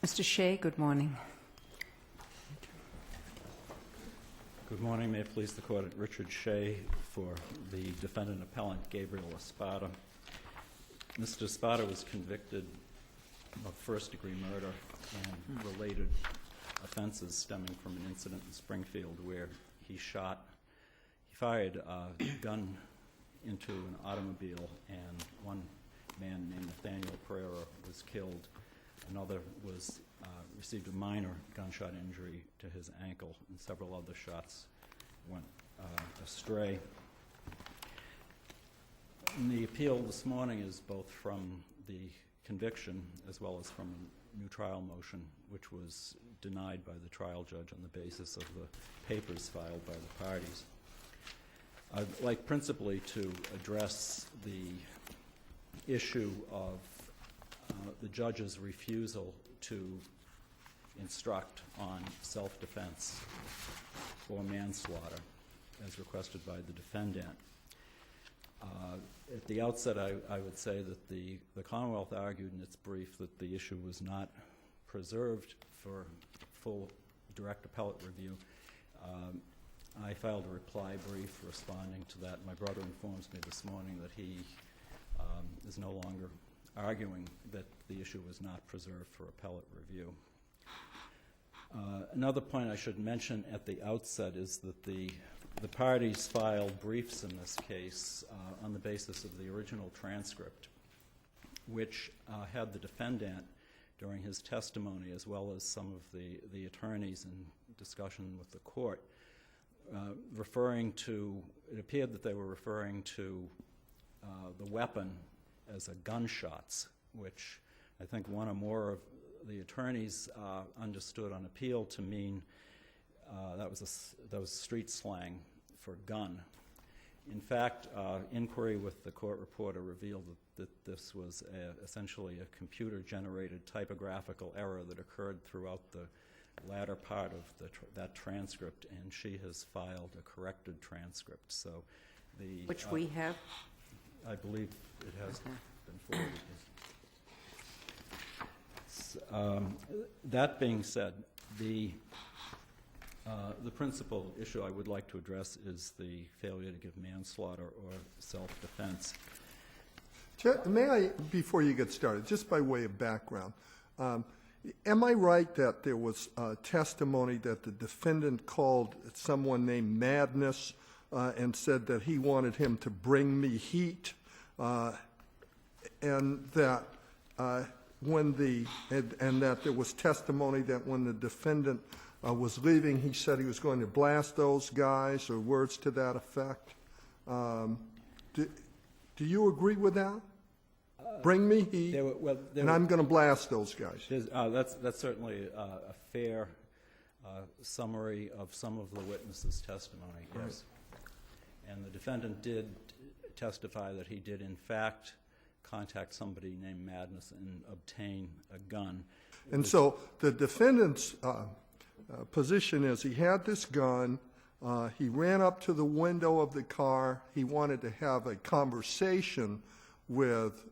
Mr. Shea, good morning. Good morning. May it please the Court. Richard Shea for the defendant appellant Gabriel Espada. Mr. Espada was convicted of first-degree murder and related offenses stemming from an incident in Springfield where he fired a gun into an automobile, and one man named Nathaniel Pereira was killed. Another received a minor gunshot injury to his ankle, and several other shots went astray. And the appeal this morning is both from the conviction as well as from a new trial motion, which was denied by the trial judge on the basis of the papers filed by the parties. I'd like principally to address the issue of the judge's refusal to instruct on self-defense or manslaughter as requested by the defendant. At the outset, I would say that the Commonwealth argued in its brief that the issue was not preserved for full direct appellate review. I filed a reply brief responding to that. My brother informs me this morning that he is no longer arguing that the issue was not preserved for appellate review. Another point I should mention at the outset is that the parties filed briefs in this case on the basis of the original transcript, which had the defendant during his testimony, as well as some of the attorneys in discussion with the court, it appeared that they were referring to the weapon as a gunshots, which I think one or more of the attorneys understood on appeal to mean that was street slang for gun. In fact, inquiry with the court reporter revealed that this was essentially a computer-generated typographical error that occurred throughout the latter part of that transcript, and she has filed a corrected transcript. So Which we have. I believe it has been forwarded. That being said, the principal issue I would like to address is the failure to give manslaughter or self-defense. May I, before you get started, just by way of background, am I right that there was testimony that the defendant called someone named Madness and said that he wanted him to bring me heat, and that that there was testimony that when the defendant was leaving, he said he was going to blast those guys, or words to that effect? Do you agree with that? Bring me heat, and I'm going to blast those guys. That's certainly a fair summary of some of the witnesses' testimony, yes. Right. And the defendant did testify that he did, in fact, contact somebody named Madness and obtain a gun. And so the defendant's position is he had this gun, he ran up to the window of the car, he wanted to have a conversation with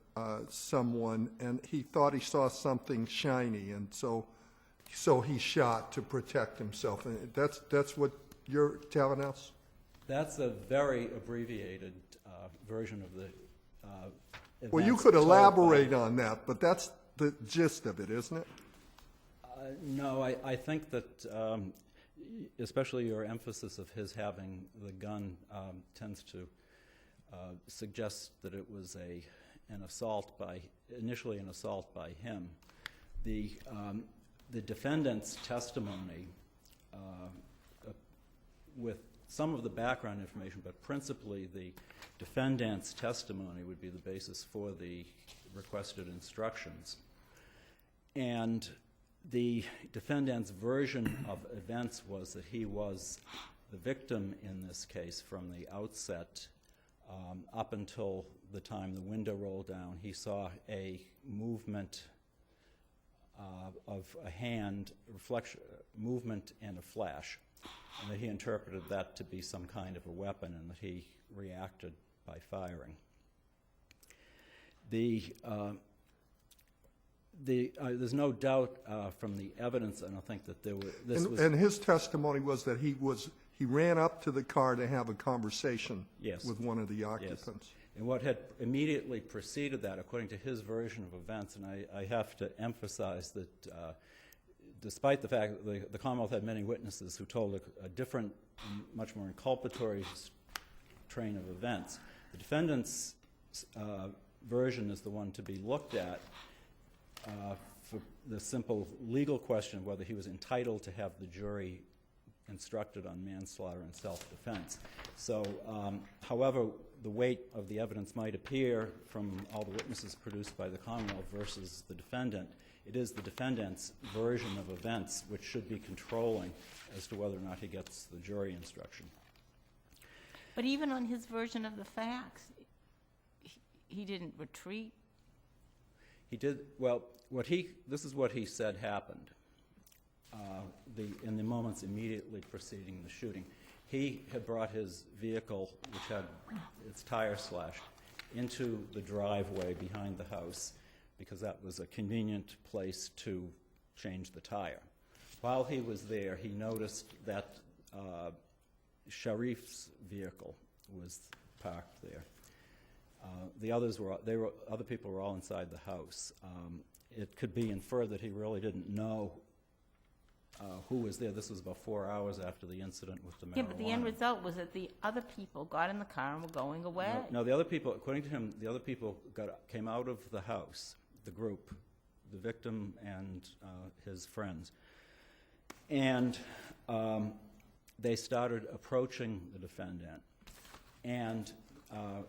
someone, and he thought he saw something shiny, and so he shot to protect himself. And that's what you're telling us? That's a very abbreviated version of the events. Well, you could elaborate on that, but that's the gist of it, isn't it? No, I think that especially your emphasis of his having the gun tends to suggest that it was initially an assault by him. The defendant's testimony, with some of the background information, but principally the defendant's testimony would be the basis for the requested instructions. And the defendant's version of events was that he was the victim in this case from the outset. Up until the time the window rolled down, he saw a movement of a hand, movement and a flash, and that he interpreted that to be some kind of a weapon, and that he reacted by firing. There's no doubt from the evidence, I don't think that this was... And his testimony was that he ran up to the car to have a conversation Yes. with one of the occupants. And what had immediately preceded that, according to his version of events, and I have to emphasize that despite the fact that the Commonwealth had many witnesses who told a different, much more inculpatory train of events, the defendant's version is the one to be looked at for the simple legal question of whether he was entitled to have the jury instructed on manslaughter and self-defense. So, however the weight of the evidence might appear from all the witnesses produced by the Commonwealth versus the defendant, it is the defendant's version of events which should be controlling as to whether or not he gets the jury instruction. But even on his version of the facts, he didn't retreat. He did, well, this is what he said happened in the moments immediately preceding the shooting. He had brought his vehicle, which had its tire slashed, into the driveway behind the house because that was a convenient place to change the tire. While he was there, he noticed that Sharif's vehicle was parked there. The others other people were all inside the house. It could be inferred that he really didn't know who was there. This was about 4 hours after the incident with the marijuana. Yeah, but the end result was that the other people got in the car and were going away. No, the other people, according to him, the other people came out of the house, the group, the victim and his friends, and they started approaching the defendant, and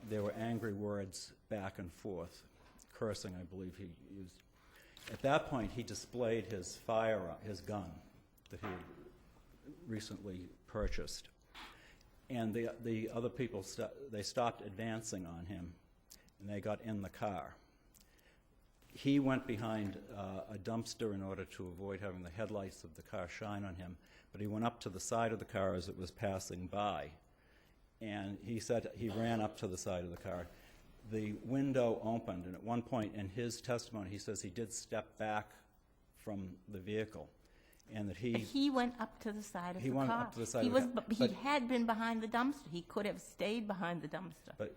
there were angry words back and forth, cursing, I believe he used. At that point, he displayed his his gun that he had recently purchased. And the other people, they stopped advancing on him, and they got in the car. He went behind a dumpster in order to avoid having the headlights of the car shine on him, but he went up to the side of the car as it was passing by. And he said he ran up to the side of the car. The window opened, and at one point in his testimony, he says he did step back from the vehicle, and that But he went up to the side of the car. He went up to the side of the car. He had been behind the dumpster. He could have stayed behind the dumpster. But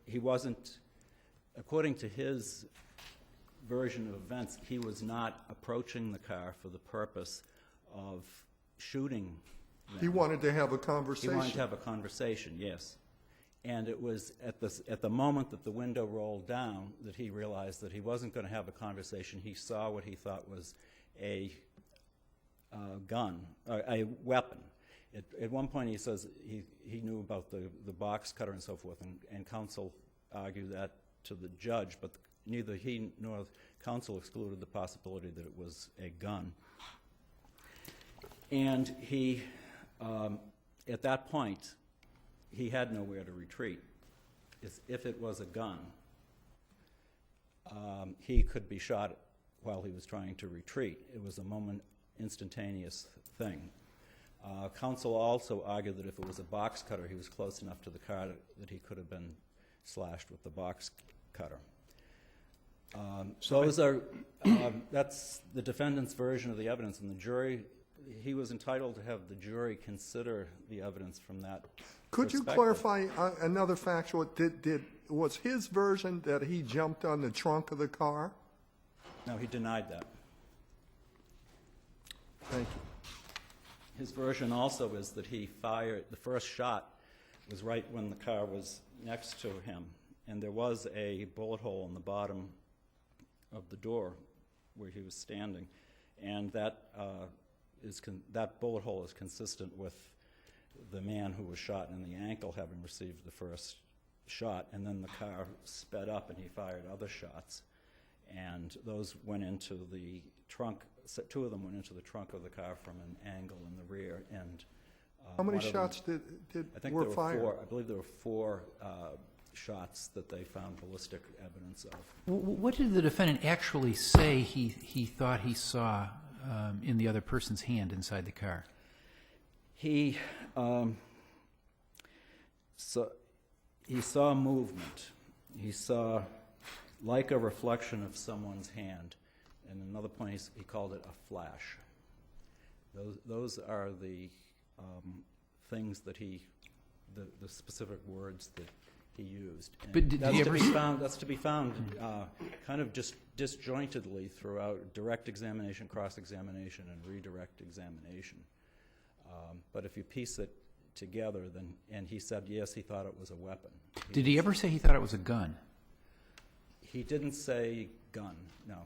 he wasn't, according to his version of events, he was not approaching the car for the purpose of shooting them. He wanted to have a conversation. He wanted to have a conversation, yes. And it was at the moment that the window rolled down that he realized that he wasn't going to have a conversation. He saw what he thought was a gun, a weapon. At one point he says he knew about the box cutter and so forth, and counsel argued that to the judge, but neither he nor counsel excluded the possibility that it was a gun. And he, at that point, he had nowhere to retreat. If it was a gun, he could be shot while he was trying to retreat. It was a instantaneous thing. Counsel also argued that if it was a box cutter, he was close enough to the car that he could have been slashed with the box cutter. That's the defendant's version of the evidence, and the jury, he was entitled to have the jury consider the evidence from that Could you perspective. clarify another factual? Was his version that he jumped on the trunk of the car? No, he denied that. Thank you. His version also is that he fired, the first shot was right when the car was next to him, and there was a bullet hole in the bottom of the door where he was standing, and that bullet hole is consistent with the man who was shot in the ankle having received the first shot, and then the car sped up and he fired other shots, and those went into the trunk. Two of them went into the trunk of the car from an angle in the rear. And How many shots were fired? I believe there were four shots that they found ballistic evidence of. What did the defendant actually say he thought he saw in the other person's hand inside the car? He saw movement. He saw like a reflection of someone's hand and another point he called it a flash. Those are the things that the specific words that he used. And But did he ever that's to be found kind of just disjointedly throughout direct examination, cross-examination, and redirect examination. But if you piece it together, and he said, yes, he thought it was a weapon. Did he ever say he thought it was a gun? He didn't say gun, no.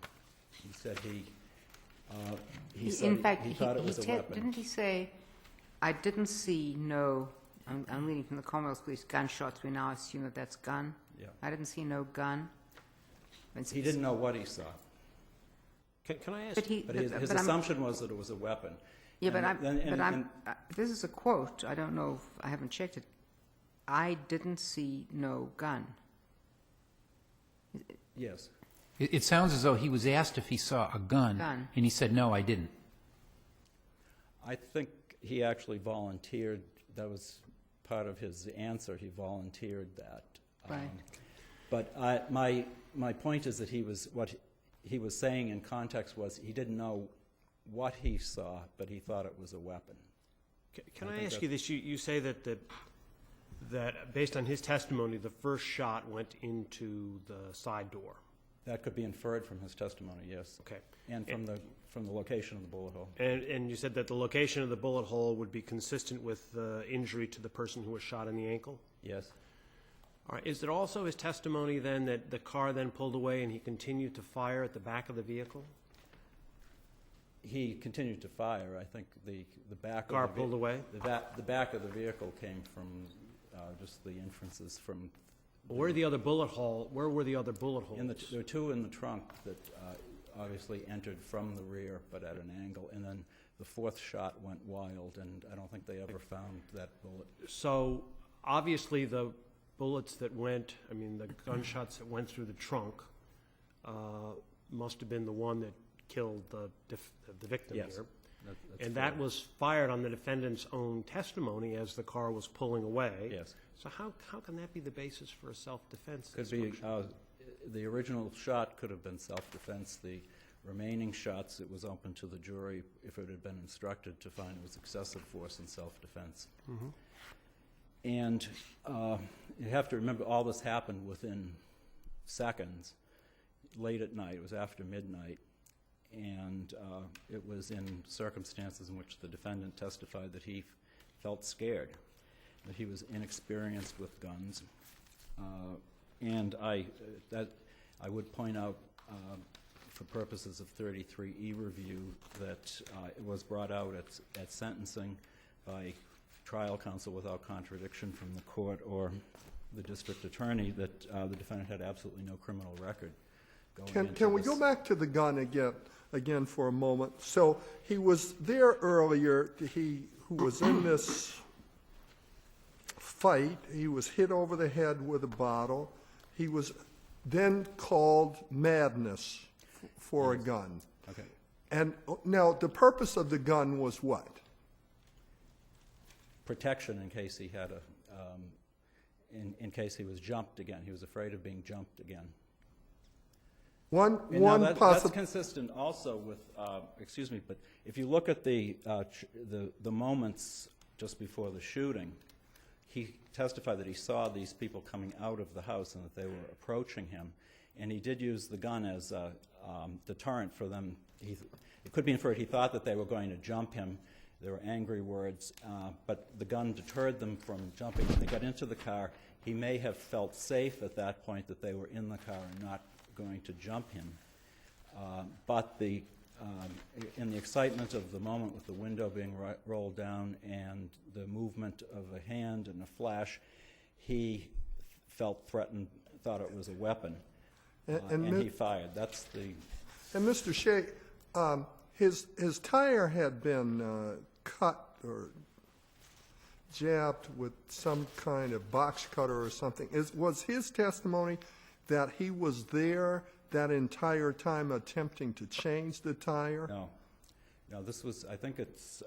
He said he In fact, thought it was a weapon. didn't he say, I didn't see no, I'm reading from the Commonwealth Police, gunshots, we now assume that that's gun? Yeah. I didn't see no gun. He didn't know what he saw. Can I ask? But His I'm- assumption was that it was a weapon. Yeah, but And- this is a quote, I don't know, I haven't checked it. I didn't see no gun. Yes. It sounds as though he was asked if he saw a gun, Gun. and he said, no, I didn't. I think he actually volunteered, that was part of his answer, he volunteered that. Right. But my point is that what he was saying in context was he didn't know what he saw, but he thought it was a weapon. Can I ask you this? You say that based on his testimony, the first shot went into the side door. That could be inferred from his testimony, yes. Okay. And from the location of the bullet hole. And you said that the location of the bullet hole would be consistent with the injury to the person who was shot in the ankle? Yes. All right. Is it also his testimony then that the car then pulled away and he continued to fire at the back of the vehicle? He continued to fire. I think the back Car of the pulled away? The back of the vehicle came from just the inferences from. Where were the other bullet holes? There were two in the trunk that obviously entered from the rear, but at an angle, and then the fourth shot went wild, and I don't think they ever found that bullet. So obviously the bullets that went, the gunshots that went through the trunk must have been the one that killed the victim Yes. here. That's And that correct. was fired on the defendant's own testimony as the car was pulling away. Yes. So how can that be the basis for a self-defense Could be, instruction? the original shot could have been self-defense. The remaining shots, it was open to the jury if it had been instructed to find it was excessive force and self-defense. Mhm. And you have to remember all this happened within seconds, late at night. It was after midnight. And it was in circumstances in which the defendant testified that he felt scared, that he was inexperienced with guns. And I would point out, for purposes of 33E review, that it was brought out at sentencing by trial counsel without contradiction from the court or the district attorney that the defendant had absolutely no criminal record going into Can we this. go back to the gun again for a moment? So he was there earlier, who was in this fight, he was hit over the head with a bottle. He was then called madness for a gun. Okay. And now the purpose of the gun was what? Protection in case he had in case he was jumped again. He was afraid of being jumped again. That's consistent also with, excuse me, but if you look at the moments just before the shooting, he testified that he saw these people coming out of the house and that they were approaching him, and he did use the gun as a deterrent for them. It could be inferred he thought that they were going to jump him. There were angry words, but the gun deterred them from jumping. When they got into the car, he may have felt safe at that point that they were in the car and not going to jump him. But in the excitement of the moment with the window being rolled down and the movement of a hand and a flash, he felt threatened, thought it was a weapon, and he fired. That's the... And Mr. Shea, his tire had been cut or jabbed with some kind of box cutter or something. Was his testimony that he was there that entire time attempting to change the tire? No, this was, I think it's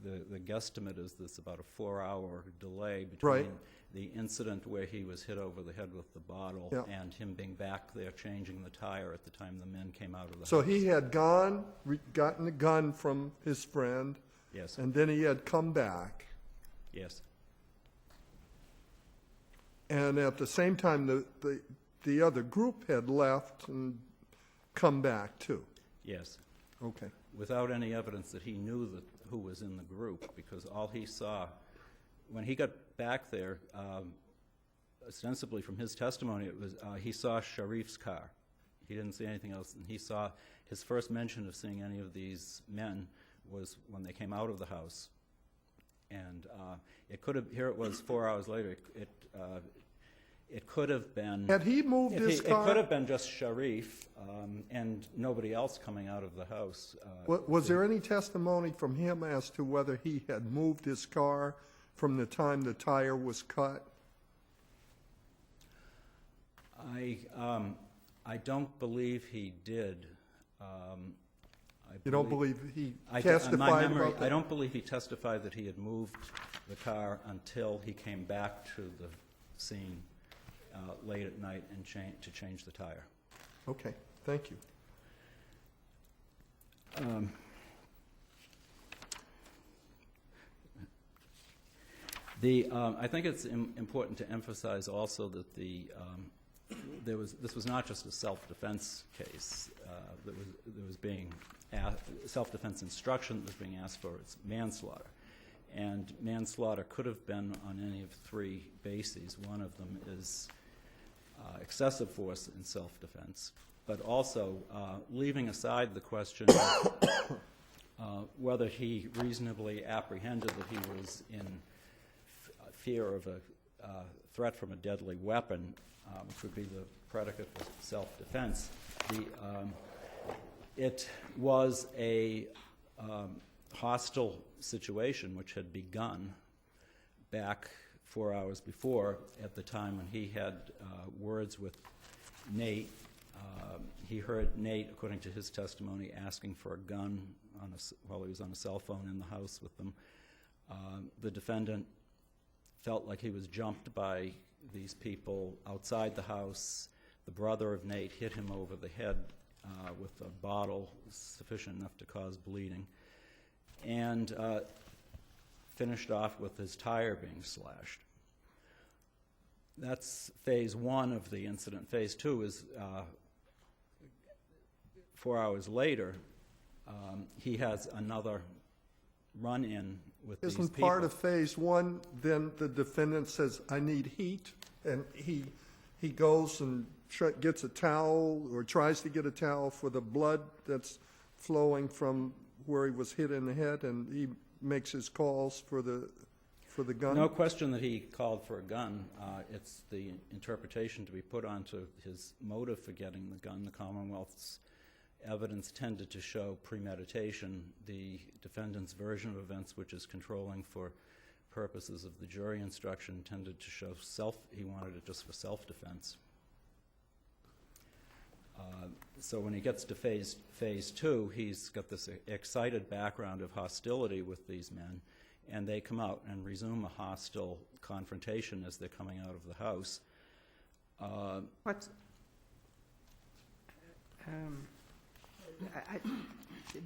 the guesstimate is there's about a 4-hour delay Right. between the incident where he was hit over the head with the bottle Yeah. and him being back there changing the tire at the time the men came out of the So house. he had gotten the gun from his friend, Yes, and then he had come back. yes, And at the same time, the other group had left and come back too. yes. Okay. Without any evidence that he knew who was in the group, because all he saw, when he got back there, ostensibly from his testimony, it was he saw Sharif's car. He didn't see anything else, and he saw his first mention of seeing any of these men was when they came out of the house. And it could have, here it was 4 hours later, it could have been... Had he moved his car? It could have been just Sharif and nobody else coming out of the house. Was there any testimony from him as to whether he had moved his car from the time the tire was cut? I don't believe he did. You don't believe he my testified memory, about that? I don't believe he testified that he had moved the car until he came back to the scene late at night and to change the tire. Okay, thank you. I think it's important to emphasize also that this was not just a self-defense case that was being self-defense instruction that was being asked for. It's manslaughter, and manslaughter could have been on any of three bases. One of them is excessive force in self-defense, but also leaving aside the question of whether he reasonably apprehended that he was in fear of a threat from a deadly weapon, which would be the predicate for self-defense. It was a hostile situation which had begun back 4 hours before, at the time when he had words with Nate. He heard Nate, according to his testimony, asking for a gun while he was on a cell phone in the house with them. The defendant felt like he was jumped by these people outside the house. The brother of Nate hit him over the head with a bottle sufficient enough to cause bleeding, and finished off with his tire being slashed. That's phase one of the incident. Phase two is 4 hours later, he has another run-in with these Isn't people. part of phase one, then the defendant says, I need heat, and he goes and gets a towel or tries to get a towel for the blood that's flowing from where he was hit in the head, and he makes his calls for the gun? No question that he called for a gun. It's the interpretation to be put onto his motive for getting the gun. The Commonwealth's evidence tended to show premeditation. The defendant's version of events, which is controlling for purposes of the jury instruction, tended to show he wanted it just for self-defense. So when he gets to phase two, he's got this excited background of hostility with these men, and they come out and resume a hostile confrontation as they're coming out of the house.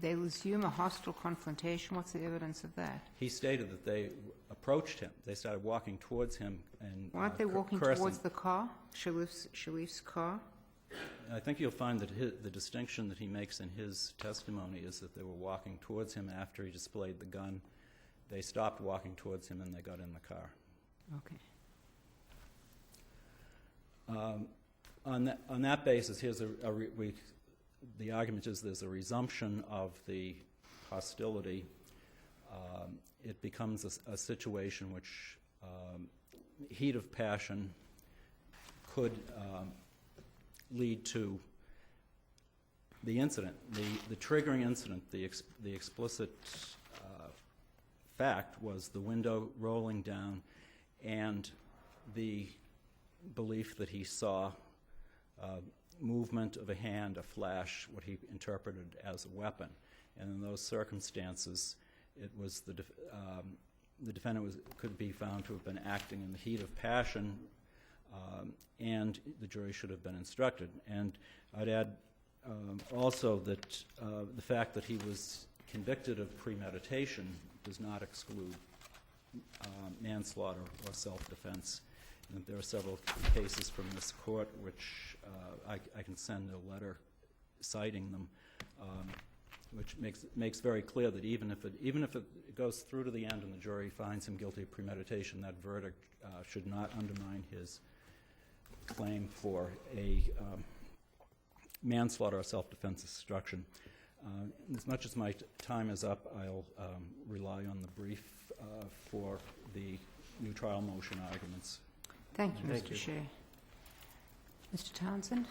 They resume a hostile confrontation. What's the evidence of that? He stated that they approached him. They started walking towards him and Weren't they walking cursing. towards the car, Sharif's car? I think you'll find that the distinction that he makes in his testimony is that they were walking towards him after he displayed the gun. They stopped walking towards him and they got in the car. Okay. On that basis, here's the argument is there's a resumption of the hostility. It becomes a situation which heat of passion could lead to the incident, the triggering incident. The explicit fact was the window rolling down and the belief that he saw movement of a hand, a flash, what he interpreted as a weapon. And in those circumstances, it was the defendant could be found to have been acting in the heat of passion, and the jury should have been instructed. And I'd add also that the fact that he was convicted of premeditation does not exclude manslaughter or self-defense. And there are several cases from this court which I can send a letter citing them, which makes very clear that even if it goes through to the end and the jury finds him guilty of premeditation, that verdict should not undermine his claim for a manslaughter or self-defense instruction. As much as my time is up, I'll rely on the brief for the new trial motion arguments. Thank you, Thank Mr. you. Shea. Mr. Townsend?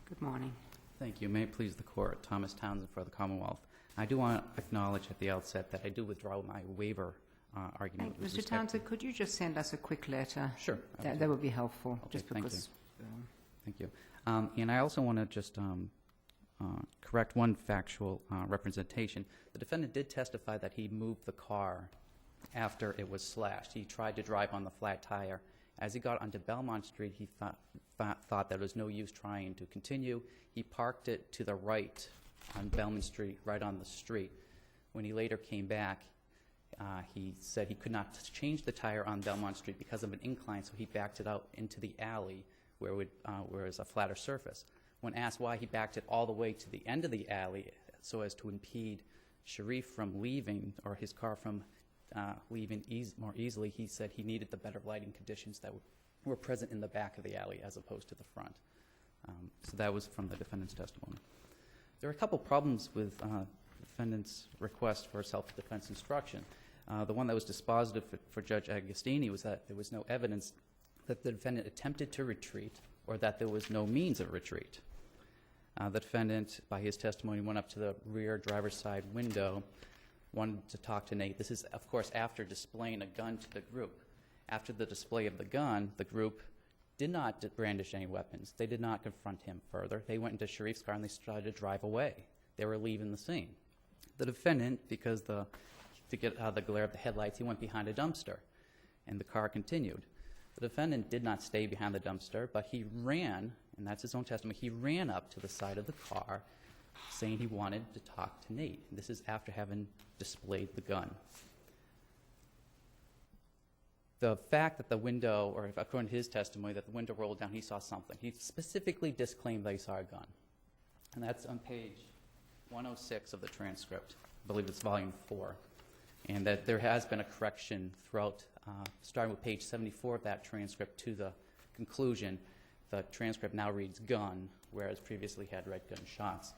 Good morning. Thank you. May it please the Court. Thomas Townsend for the Commonwealth. I do want to acknowledge at the outset that I do withdraw my waiver argument. with Mr. respect- Townsend, could you just send us a quick letter? Sure. That would be helpful, Okay, just thank you. because. Thank you. And I also want to just correct one factual representation. The defendant did testify that he moved the car after it was slashed. He tried to drive on the flat tire. As he got onto Belmont Street, he thought there was no use trying to continue. He parked it to the right on Belmont Street, right on the street. When he later came back, he said he could not change the tire on Belmont Street because of an incline, so he backed it out into the alley where it was a flatter surface. When asked why he backed it all the way to the end of the alley so as to impede Sharif from leaving, or his car from leaving more easily, he said he needed the better lighting conditions that were present in the back of the alley as opposed to the front. So that was from the defendant's testimony. There are a couple problems with the defendant's request for self-defense instruction. The one that was dispositive for Judge Agostini was that there was no evidence that the defendant attempted to retreat or that there was no means of retreat. The defendant, by his testimony, went up to the rear driver's side window, wanted to talk to Nate. This is, of course, after displaying a gun to the group. After the display of the gun, the group did not brandish any weapons. They did not confront him further. They went into Sharif's car and they started to drive away. They were leaving the scene. The defendant, because to get out of the glare of the headlights, he went behind a dumpster, and the car continued. The defendant did not stay behind the dumpster, but he ran, and that's his own testimony, he ran up to the side of the car saying he wanted to talk to Nate. This is after having displayed the gun. The fact that the window, or according to his testimony, that the window rolled down, he saw something. He specifically disclaimed that he saw a gun. And that's on page 106 of the transcript. I believe it's volume 4. And that there has been a correction throughout, starting with page 74 of that transcript to the conclusion. The transcript now reads gun, whereas previously had read gunshots.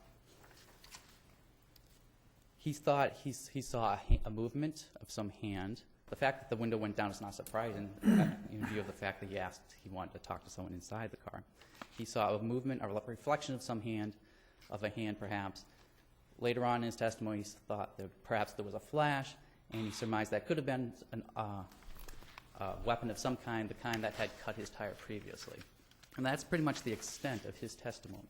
He thought he saw a movement of some hand. The fact that the window went down is not surprising in view of the fact that he wanted to talk to someone inside the car. He saw a movement, a reflection of some hand, of a hand perhaps. Later on in his testimony, he thought that perhaps there was a flash, and he surmised that could have been a weapon of some kind, the kind that had cut his tire previously. And that's pretty much the extent of his testimony.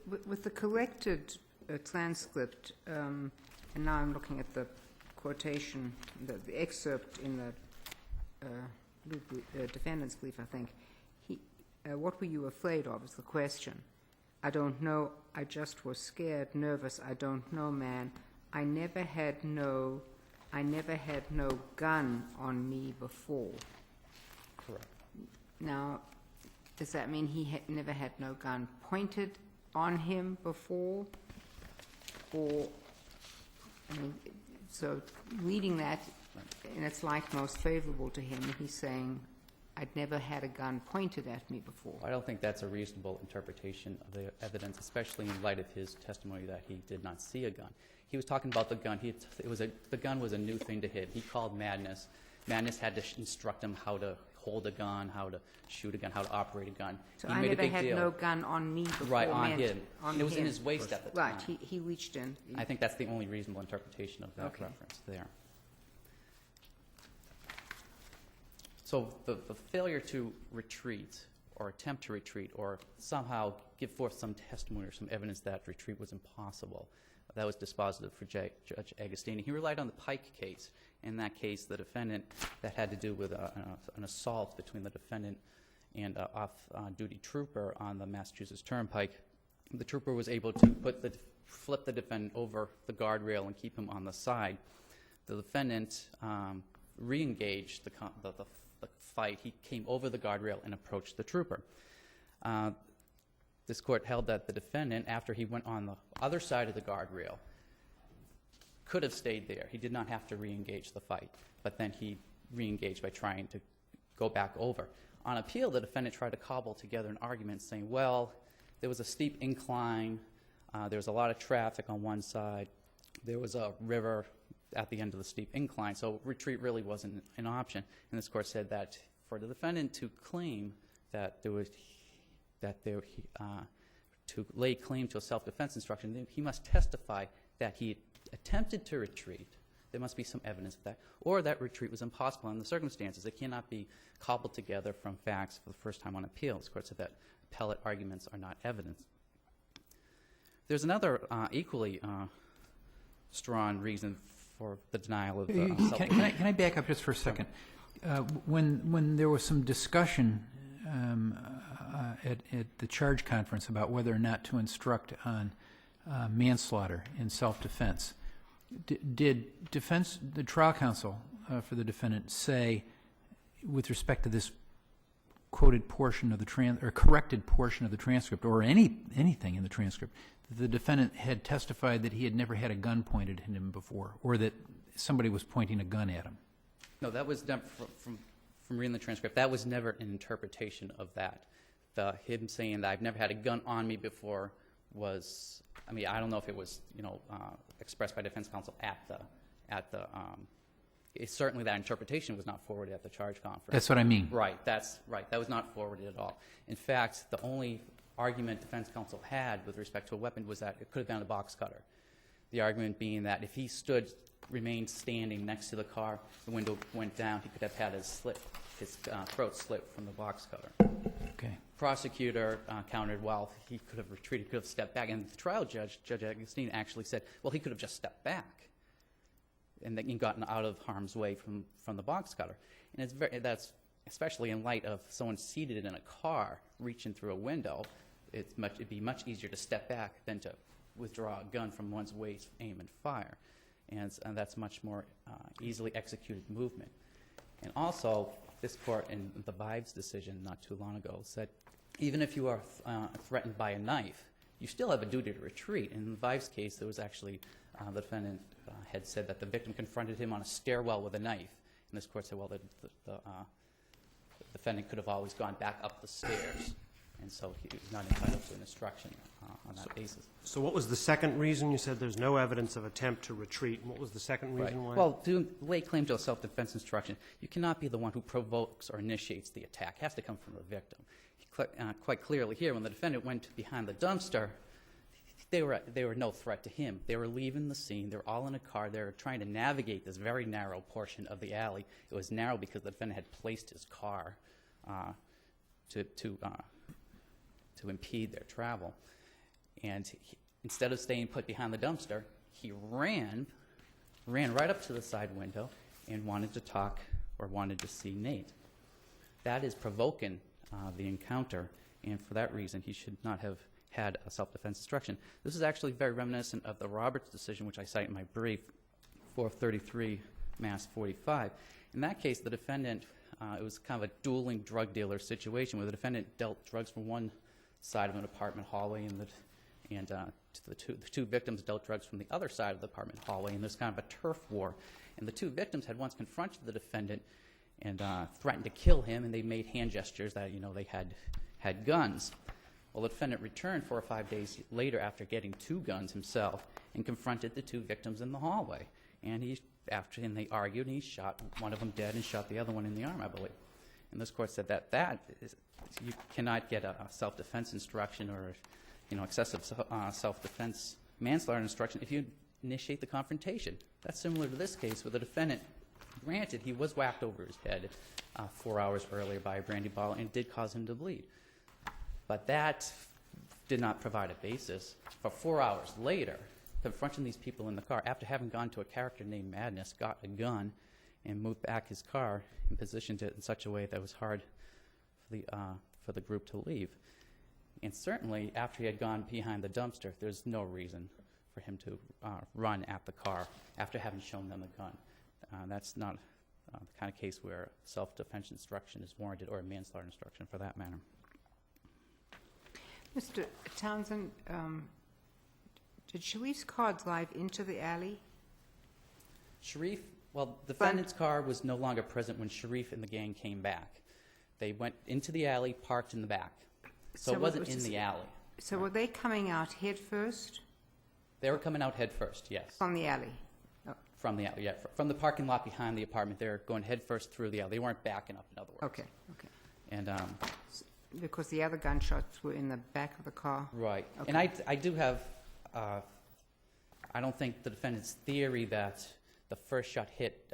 With the corrected transcript, and now I'm looking at the quotation, the excerpt in the defendant's brief, I think. What were you afraid of is the question. I don't know. I just was scared, nervous. I don't know, man. I never had no gun on me before. Correct. Now, does that mean he never had no gun pointed on him before? Or, I mean, so reading that, and it's like most favorable to him, he's saying, I'd never had a gun pointed at me before. I don't think that's a reasonable interpretation of the evidence, especially in light of his testimony that he did not see a gun. He was talking about the gun. The gun was a new thing to him. He called Madness. Madness had to instruct him how to hold a gun, how to shoot a gun, how to operate a gun. So He I made a never big had deal. no gun on me before. Right, on meant him. On It was in him. his waist at the time. Right, he reached in. I think that's the only reasonable interpretation of that Okay. reference there. So the failure to retreat or attempt to retreat or somehow give forth some testimony or some evidence that retreat was impossible, that was dispositive for Judge Agostini. He relied on the Pike case. In that case, the defendant, that had to do with an assault between the defendant and an off-duty trooper on the Massachusetts Turnpike. The trooper was able to flip the defendant over the guardrail and keep him on the side. The defendant re-engaged the fight. He came over the guardrail and approached the trooper. This court held that the defendant, after he went on the other side of the guardrail, could have stayed there. He did not have to re-engage the fight, but then he re-engaged by trying to go back over. On appeal, the defendant tried to cobble together an argument saying, well, there was a steep incline, there was a lot of traffic on one side, there was a river at the end of the steep incline, so retreat really wasn't an option. And this court said that for the defendant to claim that to lay claim to a self-defense instruction, he must testify that he attempted to retreat. There must be some evidence of that, or that retreat was impossible in the circumstances. It cannot be cobbled together from facts for the first time on appeal. This court said that appellate arguments are not evidence. There's another equally strong reason for the denial of self-defense. Can I back up just for a second? When there was some discussion at the charge conference about whether or not to instruct on manslaughter in self-defense, did the trial counsel for the defendant say, with respect to this quoted portion of the corrected portion of the transcript, or anything in the transcript, that the defendant had testified that he had never had a gun pointed at him before, or that somebody was pointing a gun at him? No, that was done from reading the transcript. That was never an interpretation of that. Him saying that I've never had a gun on me before was, I mean, I don't know if it was, expressed by defense counsel certainly that interpretation was not forwarded at the charge conference. That's what I mean. Right, that's right. That was not forwarded at all. In fact, the only argument defense counsel had with respect to a weapon was that it could have been a box cutter. The argument being that if he remained standing next to the car, the window went down, he could have had his throat slit from the box cutter. Okay. Prosecutor countered, well, he could have retreated, could have stepped back. And the trial judge, Judge Agostini, actually said, well, he could have just stepped back and then gotten out of harm's way from the box cutter. And that's especially in light of someone seated in a car reaching through a window. It'd be much easier to step back than to withdraw a gun from one's waist, aim, and fire. And that's much more easily executed movement. And also, this court in the Vives decision not too long ago said, even if you are threatened by a knife, you still have a duty to retreat. In the Vives case, there was actually, the defendant had said that the victim confronted him on a stairwell with a knife. And this court said, well, the defendant could have always gone back up the stairs. And so he was not entitled to an instruction on that basis. So what was the second reason? You said there's no evidence of attempt to retreat. And what was the second reason why? Well, to lay claim to a self-defense instruction, you cannot be the one who provokes or initiates the attack. It has to come from the victim. Quite clearly here, when the defendant went behind the dumpster, they were no threat to him. They were leaving the scene. They were all in a car. They were trying to navigate this very narrow portion of the alley. It was narrow because the defendant had placed his car to impede their travel. And instead of staying put behind the dumpster, he ran right up to the side window and wanted to talk or wanted to see Nate. That is provoking the encounter, and for that reason, he should not have had a self-defense instruction. This is actually very reminiscent of the Roberts decision, which I cite in my brief, 433 Mass 45. In that case, the defendant, it was kind of a dueling drug dealer situation where the defendant dealt drugs from one side of an apartment hallway, and the two victims dealt drugs from the other side of the apartment hallway, and there's kind of a turf war. And the two victims had once confronted the defendant and threatened to kill him, and they made hand gestures that, they had guns. Well, the defendant returned 4 or 5 days later after getting 2 guns himself and confronted the 2 victims in the hallway. And they argued, and he shot one of them dead and shot the other one in the arm, I believe. And this court said that you cannot get a self-defense instruction or excessive self-defense manslaughter instruction if you initiate the confrontation. That's similar to this case where the defendant, granted, he was whacked over his head 4 hours earlier by a brandy bottle and it did cause him to bleed. But that did not provide a basis for 4 hours later confronting these people in the car after having gone to a character named Madness, got a gun, and moved back his car and positioned it in such a way that it was hard for the group to leave. And certainly, after he had gone behind the dumpster, there's no reason for him to run at the car after having shown them the gun. That's not the kind of case where self-defense instruction is warranted, or a manslaughter instruction for that matter. Mr. Townsend, did Sharif's car drive into the alley? Sharif, well, the defendant's car was no longer present when Sharif and the gang came back. They went into the alley, parked in the back. So it wasn't in the alley. So were they coming out head first? They were coming out head first, yes. From the alley? From the alley, yeah. From the parking lot behind the apartment, they were going head first through the alley. They weren't backing up, in other words. Okay. And Because the other gunshots were in the back of the car? right. Okay. And I do have, I don't think the defendant's theory that the first shot hit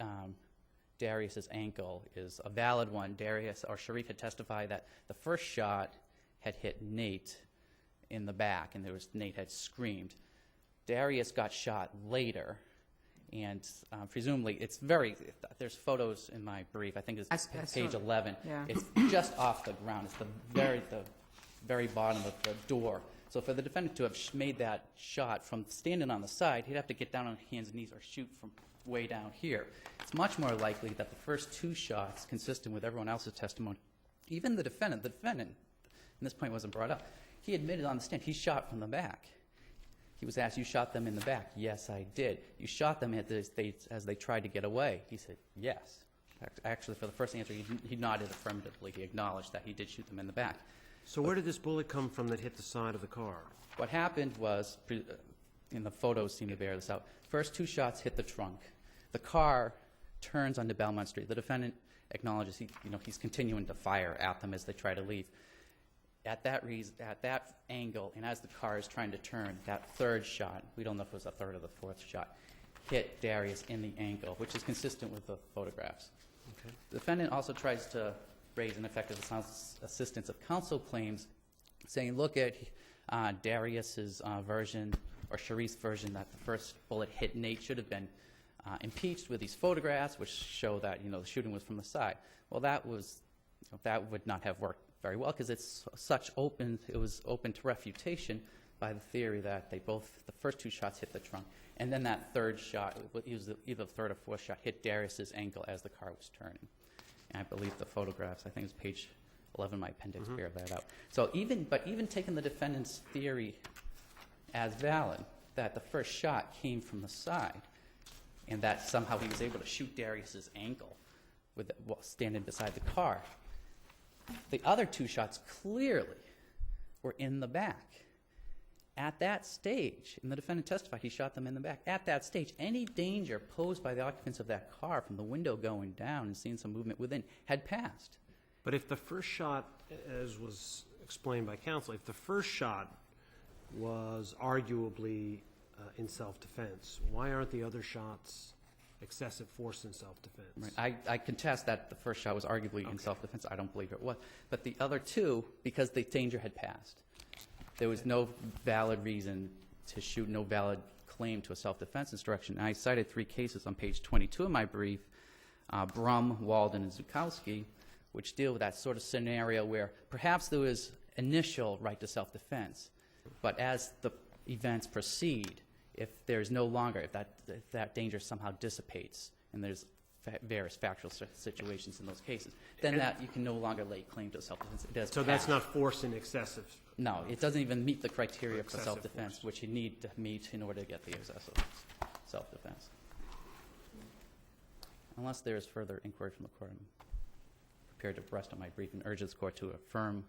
Darius's ankle is a valid one. Darius or Sharif had testified that the first shot had hit Nate in the back, and Nate had screamed. Darius got shot later, and presumably there's photos in my brief, I think it's page 11. Yeah. It's just off the ground. It's the very bottom of the door. So for the defendant to have made that shot from standing on the side, he'd have to get down on hands and knees or shoot from way down here. It's much more likely that the first two shots, consistent with everyone else's testimony, even the defendant, and this point wasn't brought up, he admitted on the stand he shot from the back. He was asked, "You shot them in the back?" "Yes, I did." "You shot them as they tried to get away?" He said, "Yes." Actually, for the first answer, he nodded affirmatively. He acknowledged that he did shoot them in the back. So where did this bullet come from that hit the side of the car? What happened was, and the photos seem to bear this out, first two shots hit the trunk. The car turns onto Belmont Street. The defendant acknowledges he's continuing to fire at them as they try to leave. At that angle, and as the car is trying to turn, that third shot, we don't know if it was the third or the fourth shot, hit Darius in the ankle, which is consistent with the photographs. Okay. The defendant also tries to raise ineffective assistance of counsel claims, saying, look at Darius's version, or Sharif's version, that the first bullet hit Nate, should have been impeached with these photographs, which show that the shooting was from the side. Well, that would not have worked very well, because it was open to refutation by the theory that the first two shots hit the trunk, and then that third shot, either the third or fourth shot, hit Darius's ankle as the car was turning. And I believe the photographs, I think it's page 11 of my appendix, bear that out. So even taking the defendant's theory as valid, that the first shot came from the side, and that somehow he was able to shoot Darius's ankle while standing beside the car, the other two shots clearly were in the back. At that stage, and the defendant testified he shot them in the back, at that stage, any danger posed by the occupants of that car from the window going down and seeing some movement within had passed. But if the first shot, as was explained by counsel, if the first shot was arguably in self-defense, why aren't the other shots excessive force in self-defense? Right. I contest that the first shot was arguably in self-defense. I don't believe it was. But the other two, because the danger had passed, there was no valid reason to shoot, no valid claim to a self-defense instruction. And I cited 3 cases on page 22 of my brief, Brum, Walden, and Zukowski, which deal with that sort of scenario where perhaps there was initial right to self-defense, but as the events proceed, if there's no longer, if that danger somehow dissipates, and there's various factual situations in those cases, then that you can no longer lay claim to self-defense. It does So that's not force in excessive? No, it doesn't even meet the criteria for Excessive self-defense, force. which you need to meet in order to get the excessive self-defense. Unless there is further inquiry from the court, I'm prepared to rest on my brief and urge this court to affirm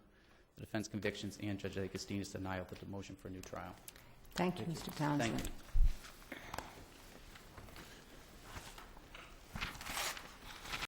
the defense convictions and Judge Agostino's denial of the motion for a new trial. Thank you, Mr. Townsend. Thank you.